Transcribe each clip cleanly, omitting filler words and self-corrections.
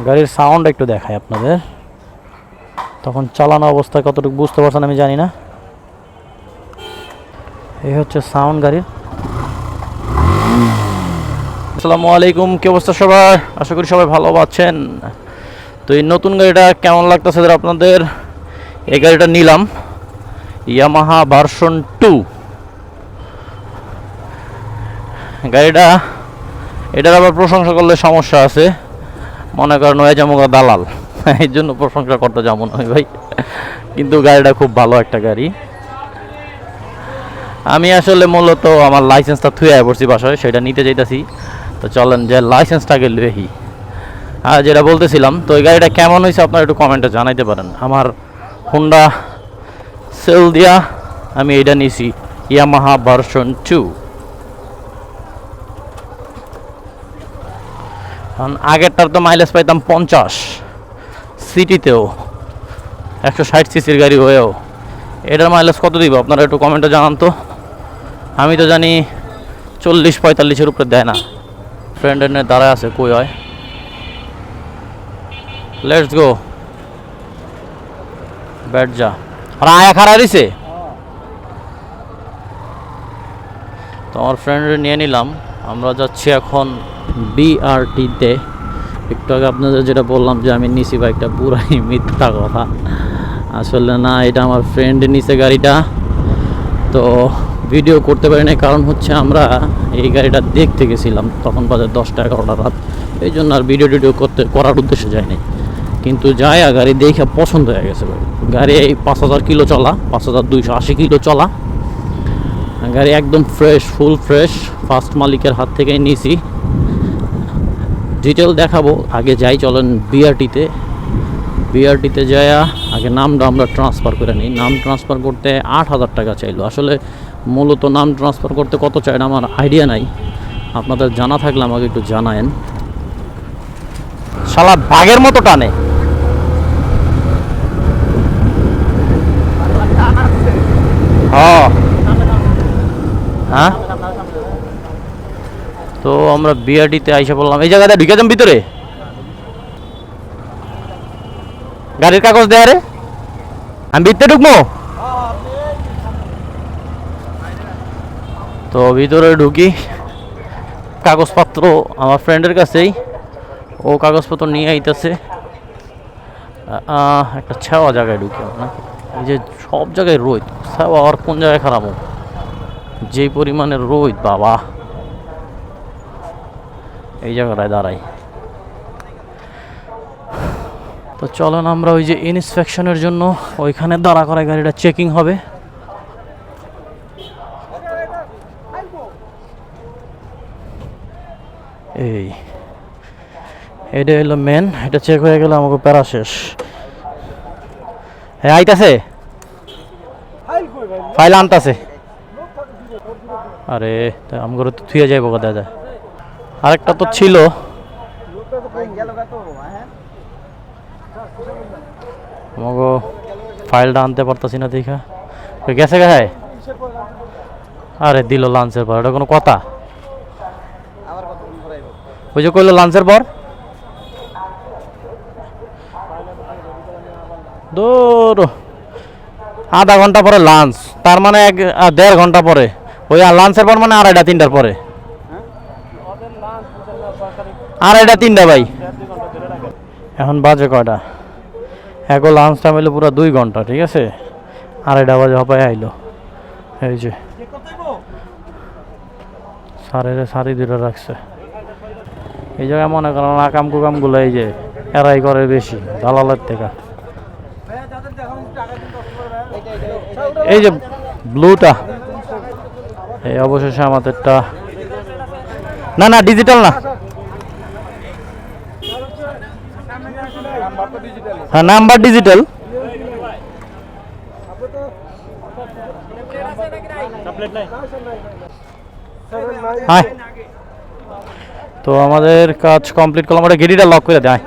গাড়ির সাউন্ড একটু দেখায় আপনাদের, তখন চালানো অবস্থায় কতটুকু বুঝতে পারছেন আমি জানি না। এই হচ্ছে সাউন্ড গাড়ির। আসসালামু আলাইকুম, কি অবস্থা সবার? আশা করি সবাই ভালো আছেন। তো এই নতুন গাড়িটা কেমন লাগতেছে আপনাদের? এই গাড়িটা নিলাম, ইয়ামাহা ভার্সন 2 গাড়িটা। এটার আবার প্রশংসা করলে সমস্যা আছে, মনে করেন ওই যেমন দালাল, এই জন্য প্রশংসা করতে যাবো না ভাই। কিন্তু গাড়িটা খুব ভালো একটা গাড়ি। আমি আসলে মূলত আমার লাইসেন্সটা থুয়ে পড়ছি বাসায়, সেটা নিতে চাইতেছি। তো চলেন যে লাইসেন্সটাকে লুয়েহি। আর যেটা বলতেছিলাম, তো এই গাড়িটা কেমন হয়েছে আপনারা একটু কমেন্টে জানাইতে পারেন। আমার হোন্ডা সেল দিয়া আমি এটা নিছি, ইয়ামাহা ভার্সন 2। কারণ আগেরটার তো মাইলেজ পাইতাম 50 সিটিতেও, 160 সিসির গাড়ি হয়েও। এটার মাইলেজ কত দিব আপনারা একটু কমেন্টে জানান তো। আমি তো জানি 40-45-এর উপরে দেয় না। ফ্রেন্ডের নিয়ে দাঁড়ায় আছে, কই হয়। লেটস গো ব্যাট যা। আর আয়া খারা দিছে তো আমার ফ্রেন্ডের নিয়ে নিলাম। আমরা যাচ্ছি এখন বিআরটিতে। একটু আগে আপনাদের যেটা বললাম যে আমি নিছি বাইকটা, পুরাই মিথ্যা কথা। আসলে না, এটা আমার ফ্রেন্ড নিছে গাড়িটা। তো ভিডিও করতে পারি না, কারণ হচ্ছে আমরা এই গাড়িটা দেখতে গেছিলাম, তখন বাজে 10টা-11টা রাত। এই জন্য আর ভিডিও করার উদ্দেশ্যে যায়নি। কিন্তু যাই গাড়ি দেখে পছন্দ হয়ে গেছে। গাড়ি 5000 কিলো চলা, 5280 কিলো চলা গাড়ি, একদম ফ্রেশ, ফুল ফ্রেশ, ফার্স্ট মালিকের হাত থেকেই নিয়েছি। ডিটেল দেখাবো, আগে যাই চলেন বিআরটিতে যাইয়া আগে নামটা আমরা ট্রান্সফার করে নিই। নাম ট্রান্সফার করতে 8000 টাকা চাইলো। আসলে মূলত নাম ট্রান্সফার করতে কত চাই না আমার আইডিয়া নাই, আপনাদের জানা থাকলে আমাকে একটু জানায়েন। শালা বাঘের মতো টানে। হ্যাঁ, তো আমরা বিআরটিতে আইসা বললাম, এই জায়গাটা ঢুকে যাম ভিতরে। গাড়ির কাগজ দেয় রে, আমি ভিতরে ঢুকবো। তো ভিতরে ঢুকি, কাগজপত্র আমার ফ্রেন্ডের কাছেই, ও কাগজপত্র নিয়ে আইতেছে। একটা ছাওয়া জায়গায় ঢুকি না, এই যে সব জায়গায় রোদ, ছাওয়া আর কোন জায়গায় খারাপ হোক, যে পরিমাণের রোদ বাবা। এই জায়গাটায় দাঁড়াই। তো চলেন আমরা ওই যে ইনস্পেকশনের জন্য ওইখানে দাঁড়া করায় গাড়িটা চেকিং হবে। এই এটা হলো মেন, এটা চেক হয়ে গেলে আমাকে প্যারা শেষ। হ্যাঁ আইতাছে, ফাইল আনতাছে। আরে আমগরে তো থুয়ে যাইব কথা যায়। আরেকটা তো ছিল, আমাকে ফাইলটা আনতে পারতাছি না দেখা গেছে গায়ে। আরে দিল লাঞ্চের পর, এটা কোনো কথা? ওই যে কইলো লাঞ্চের পর, দূর আধা ঘন্টা পরে লাঞ্চ, তার মানে 1.5 ঘন্টা পরে। ওই লাঞ্চের পর মানে 2:30-3টার পরে। 2:30-3টা ভাই। এখন বাজে কয়টা? এখন লাঞ্চ টাইম হইলো পুরো 2 ঘন্টা, ঠিক আছে। 2:30 বাজে হপায় আইলো। এই যে সাড়ে 2টা রাখছে। এই জায়গায় মনে করেন আকাম কুকামগুলো এই যে এরাই করে বেশি দালালের থেকে। এই যে ব্লুটা, এই অবশেষে আমাদেরটা, না না ডিজিটাল না, হ্যাঁ নাম্বার ডিজিটাল। হ্যাঁ, তো আমাদের কাজ কমপ্লিট করলাম। আমরা গেটিটা লক করে দেয়,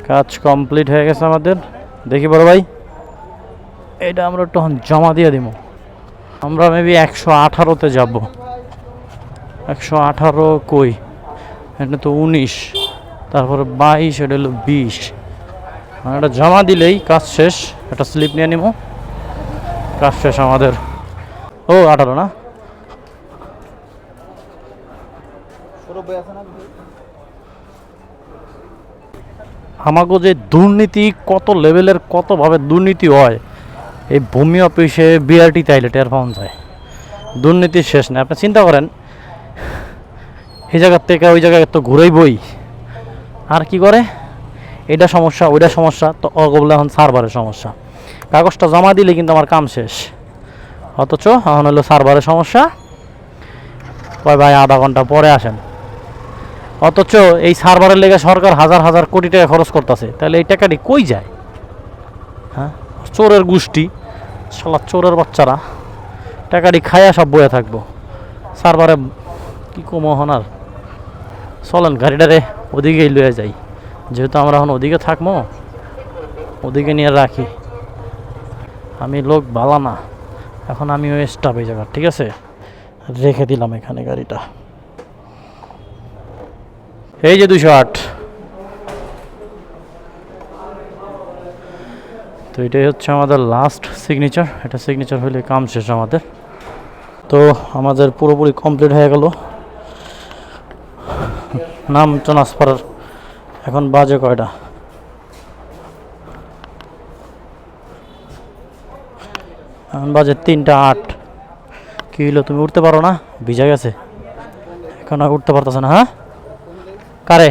কাজ কমপ্লিট হয়ে গেছে আমাদের। দেখি বড় ভাই, এটা আমরা একটু জমা দিয়ে দিব। আমরা মেবি 118-তে যাব। 118 কই, এটা তো 19। তারপরে 22, এটা হলো 20। মানে এটা জমা দিলেই কাজ শেষ। একটা স্লিপ নিয়ে নিব, কাজ শেষ আমাদের। ও 18 না, আমাকে যে দুর্নীতি কত লেভেলের কতভাবে দুর্নীতি হয়, এই ভূমি অফিসে বিআরটি চাইলে টের পাওয়া যায়। দুর্নীতির শেষ নেই। আপনি চিন্তা করেন, এই জায়গার থেকে ওই জায়গায় তো ঘুরেই বই, আর কি করে এটা সমস্যা ওইটা সমস্যা, তো অগবলে এখন সার্ভারের সমস্যা। কাগজটা জমা দিলে কিন্তু আমার কাম শেষ, অথচ এখন হলো সার্ভারের সমস্যা। কয় ভাই আধা ঘন্টা পরে আসেন, অথচ এই সার্ভারের লেগে সরকার হাজার হাজার কোটি টাকা খরচ করতেছে। তাহলে এই টাকাটি কই যায়? হ্যাঁ, চোরের গোষ্ঠী, শালা চোরের বাচ্চারা টাকাটি খাইয়া সব বয়ে থাকবো। সার্ভারে কী কমোহন আর, চলেন গাড়িটারে ওদিকেই লয়ে যাই, যেহেতু আমরা এখন ওদিকে থাকবো, ওদিকে নিয়ে রাখি। আমি লোক ভালো না, এখন আমি ওই স্টাফ এই জায়গা, ঠিক আছে, রেখে দিলাম এখানে গাড়িটা। এই যে 208, তো এটাই হচ্ছে আমাদের লাস্ট সিগনেচার। এটা সিগনেচার হলে কাম শেষ আমাদের। তো আমাদের পুরোপুরি কমপ্লিট হয়ে গেল নাম ট্রান্সফার। এখন বাজে কয়টা? এখন বাজে 3টা 8। কী হলো, তুমি উঠতে পারো না? ভিজা গেছে, এখন আর উঠতে পারতেছে না। হ্যাঁ, কারে?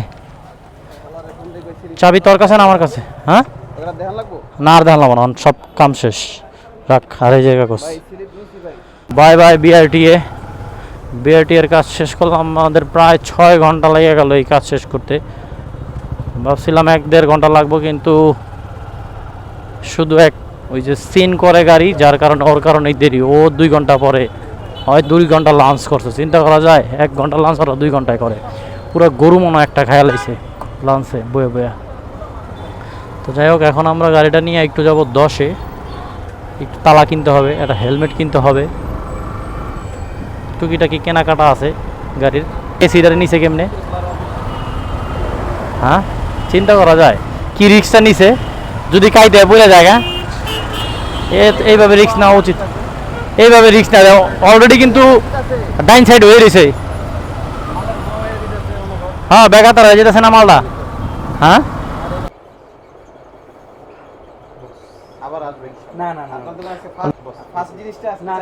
চাবি তোর কাছে না আমার কাছে? হ্যাঁ, না আর দেখালাম না, সব কাম শেষ, রাখ। আর এই জায়গা cos, bye bye BRTA. BRT এর কাজ শেষ করলাম। আমাদের প্রায় 6 ঘন্টা লেগে গেল এই কাজ শেষ করতে। ভাবছিলাম 1-1.5 ঘন্টা লাগবো, কিন্তু শুধু ওই যে সিন করে গাড়ি, যার কারণে ওর কারণেই দেরি। ও 2 ঘন্টা পরে হয়, 2 ঘন্টা লাঞ্চ করছে। চিন্তা করা যায়, 1 ঘন্টা লাঞ্চ ওরা 2 ঘন্টায় করে। পুরো গরু মনে একটা খেয়াল হয়েছে লাঞ্চে বয়ে বয়ে। তো যাই হোক, এখন আমরা গাড়িটা নিয়ে একটু যাবো 10-এ। একটু তালা কিনতে হবে, একটা হেলমেট কিনতে হবে, টুকিটাকি কেনাকাটা আছে গাড়ির। এসিটারে নিচে কেমনে? হ্যাঁ, চিন্তা করা যায় কি রিক্সটা নিছে, যদি কাইতে বোঝা জায়গা। এইভাবে রিক্স নেওয়া উচিত, এইভাবে রিক্স না। অলরেডি কিন্তু ডাইন সাইড হয়ে রয়েছে। হ্যাঁ, বেগাতার হয়ে যেতেছে না মালটা। হ্যাঁ, আবার আসবেন। না না না, আপনাদের কাছে ফার্স্ট জিনিসটা আছে না।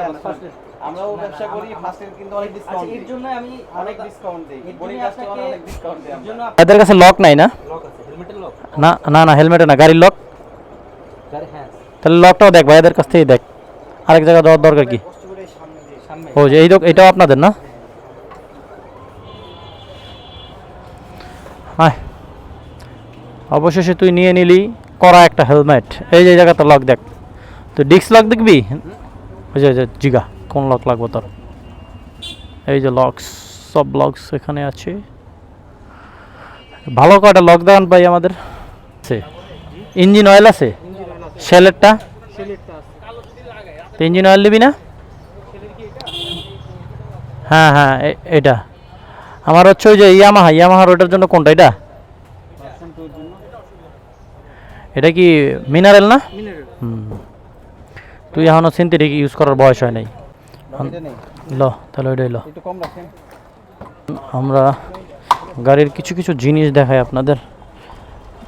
আমরাও ব্যবসা করি, ফার্স্টে কিন্তু অনেক ডিসকাউন্ট। এর জন্য আমি অনেক ডিসকাউন্ট দেই, বড় কাস্টমার অনেক ডিসকাউন্ট দেই। এর জন্য এদের কাছে লক নাই না? লক আছে, হেলমেটের লক। না না না, হেলমেটে না, গাড়ির লক। গাড়ি, হ্যাঁ। তাহলে লকটাও দেখ ভাই, এদের কাছ থেকেই দেখ। আরেক জায়গায় দেওয়ার দরকার কি? সামনে ও যে এইটাও আপনাদের না? হ্যাঁ, অবশেষে তুই নিয়ে নিলি করা একটা হেলমেট। এই যে জায়গাটা লক দেখ, তুই ডিস্ক লক দেখবি? ওই যে জিগা কোন লক লাগবে তোর? এই যে লকস, সব লকস এখানে আছে। ভালো কয়টা লক দেখান ভাই আমাদের। ইঞ্জিন অয়েল আছে? শেলেরটা? ইঞ্জিন অয়েল নিবি না? হ্যাঁ হ্যাঁ, এটা আমার হচ্ছে ওই যে ইয়ামাহার, ওটার জন্য কোনটা? এটা কি মিনারেল না? তুই এখনো সিনথেটিক ইউজ করার বয়স হয় নাই। ল তাহলে ওইটাই ল। আমরা গাড়ির কিছু কিছু জিনিস দেখাই আপনাদের,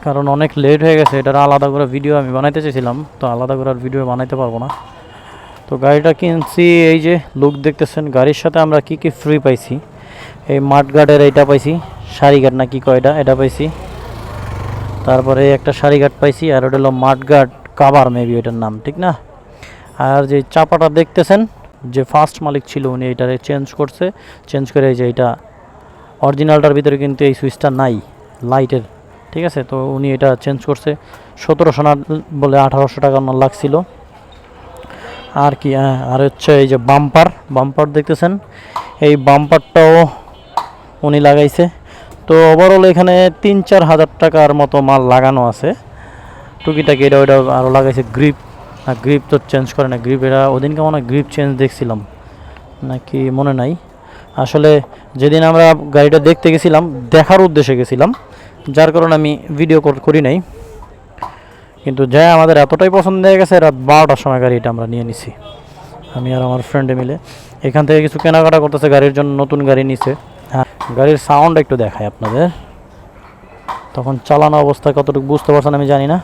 কারণ অনেক লেট হয়ে গেছে। এটার আলাদা করে ভিডিও আমি বানাইতে চেয়েছিলাম, তো আলাদা করে ভিডিও বানাইতে পারবো না। তো গাড়িটা কিনছি, এই যে লুক দেখতেছেন। গাড়ির সাথে আমরা কি কি ফ্রি পাইছি, এই মাঠগার্ডের এইটা পাইছি, সারিগার্ড না কি কয় এটা পাইছি। তারপরে একটা সারিগার্ড পাইছি, আর ওটা হলো মাঠগার্ড কাভার, মেবি ওইটার নাম, ঠিক না? আর যে চাপাটা দেখতেছেন, যে ফার্স্ট মালিক ছিল উনি এটারে চেঞ্জ করছে। চেঞ্জ করে এই যে এটা অরিজিনালটার ভিতরে কিন্তু এই সুইচটা নাই লাইটের, ঠিক আছে? তো উনি এটা চেঞ্জ করছে। 1700 না বলে 1800 টাকা লাগছিল। আর কি, আর হচ্ছে এই যে বাম্পার দেখতেছেন, এই বাম্পারটাও উনি লাগাইছে। তো ওভারঅল এখানে 3-4 হাজার টাকার মতো মাল লাগানো আছে টুকিটাকি। এটা ওইটা আরও লাগাইছে। গ্রিপ তো চেঞ্জ করে না, গ্রিপ এরা ওদিনকে মনে হয় গ্রিপ চেঞ্জ দেখছিলাম নাকি মনে নাই। আসলে যেদিন আমরা গাড়িটা দেখতে গেছিলাম, দেখার উদ্দেশ্যে গেছিলাম, যার কারণে আমি ভিডিও করি নাই। কিন্তু যা আমাদের এতটাই পছন্দ হয়ে গেছে, রাত 12টার সময় গাড়িটা আমরা নিয়ে নিছি, আমি আর আমার ফ্রেন্ডে মিলে। এখান থেকে কিছু কেনাকাটা করতেছে, গাড়ির জন্য নতুন গাড়ি নিছে। হ্যাঁ, গাড়ির সাউন্ড একটু দেখায় আপনাদের, তখন চালানো অবস্থা কতটুকু বুঝতে পারছেন আমি জানি না।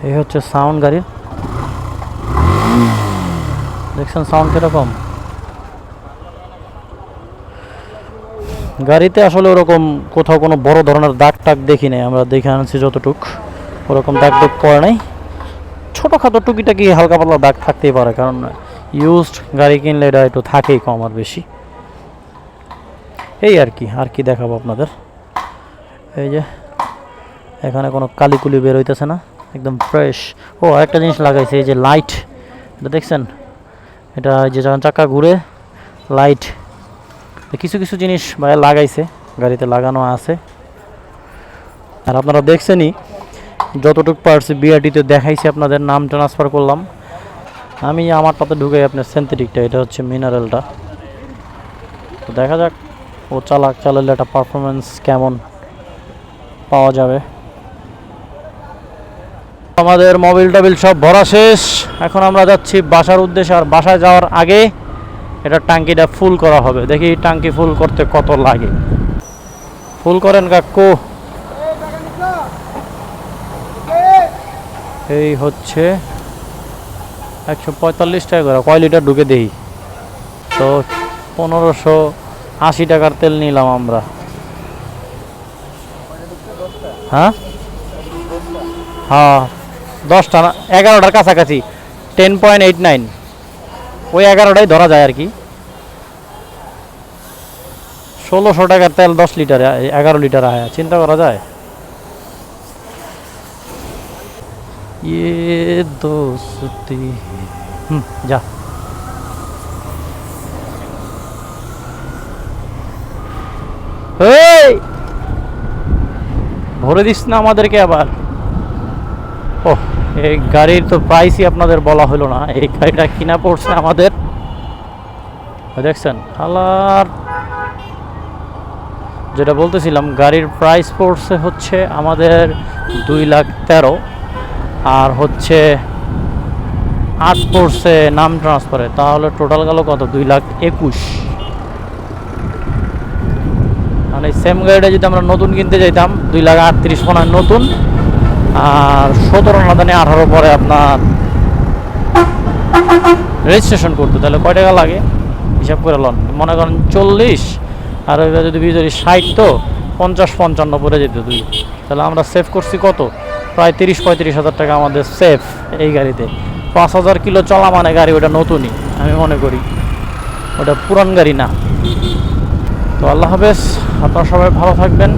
এই হচ্ছে সাউন্ড গাড়ির, দেখছেন সাউন্ড কীরকম। গাড়িতে আসলে ওরকম কোথাও কোনো বড় ধরনের দাগ টাগ দেখি নাই, আমরা দেখে আনছি যতটুক, ওরকম দাগ টাগ পড়ে নাই। ছোটোখাটো টুকিটাকি হালকা পাতলা দাগ থাকতেই পারে, কারণ ইউজড গাড়ি কিনলে এটা একটু থাকেই কম আর বেশি। এই আর কি দেখাবো আপনাদের। এই যে এখানে কোনো কালিকুলি বের হইতেছে না, একদম ফ্রেশ। ও আরেকটা জিনিস লাগাইছে, এই যে লাইট, এটা দেখছেন, এটা যে যখন চাকা ঘুরে লাইট, কিছু কিছু জিনিস ভাই লাগাইছে, গাড়িতে লাগানো আছে। আর আপনারা দেখছেনই, যতটুকু পারছি বিআরটিতে দেখাইছি, আপনাদের নাম ট্রান্সফার করলাম। আমি আমারটাতে ঢুকাই আপনার সিনথেটিকটা, এটা হচ্ছে মিনারেলটা। তো দেখা যাক ও চালালে একটা পারফরমেন্স কেমন পাওয়া যাবে। আমাদের মোবিল টোবিল সব ভরা শেষ, এখন আমরা যাচ্ছি বাসার উদ্দেশ্যে। আর বাসায় যাওয়ার আগে এটা ট্যাঙ্কিটা ফুল করা হবে। দেখি ট্যাঙ্কি ফুল করতে কত লাগে। ফুল করেন কাকু। এই হচ্ছে 145 টাকা করে, কয় লিটার ঢুকে দেই তো 1580 টাকার তেল নিলাম আমরা। হ্যাঁ হ্যাঁ, 10টা না, 11টার কাছাকাছি, 10.89, ওই 11টাই ধরা যায় আর কি। 1600 টাকার তেল 10 লিটার, 11 লিটার আয়, চিন্তা করা যায়। ये दोस्ती, যা। ভরে দিস না আমাদেরকে আবার। ও, এই গাড়ির তো প্রাইসই আপনাদের বলা হলো না। এই গাড়িটা কিনা পড়ছে আমাদের, দেখছেন হালার, যেটা বলতেছিলাম, গাড়ির প্রাইস পড়ছে হচ্ছে আমাদের 2,13,000, আর হচ্ছে 8 পড়ছে নাম ট্রান্সফারে, তাহলে টোটাল গেল কত, 2,21,000। মানে সেম গাড়িটা যদি আমরা নতুন কিনতে যাইতাম, 2,38,000 মনে হয় নতুন, আর 17 না 18 পরে আপনার রেজিস্ট্রেশন করতে, তাহলে কয় টাকা লাগে হিসাব করে লন। মনে করেন 40, আর ওইটা যদি ভিতরে 60, তো 50-55 পরে যেত দুই, তাহলে আমরা সেভ করছি কত, প্রায় 30-35 হাজার টাকা আমাদের সেফ এই গাড়িতে। 5,000 কিলো চলা মানে গাড়ি ওটা নতুনই আমি মনে করি, ওটা পুরান গাড়ি না। তো আল্লাহ হাফেজ, আপনারা সবাই ভালো থাকবেন।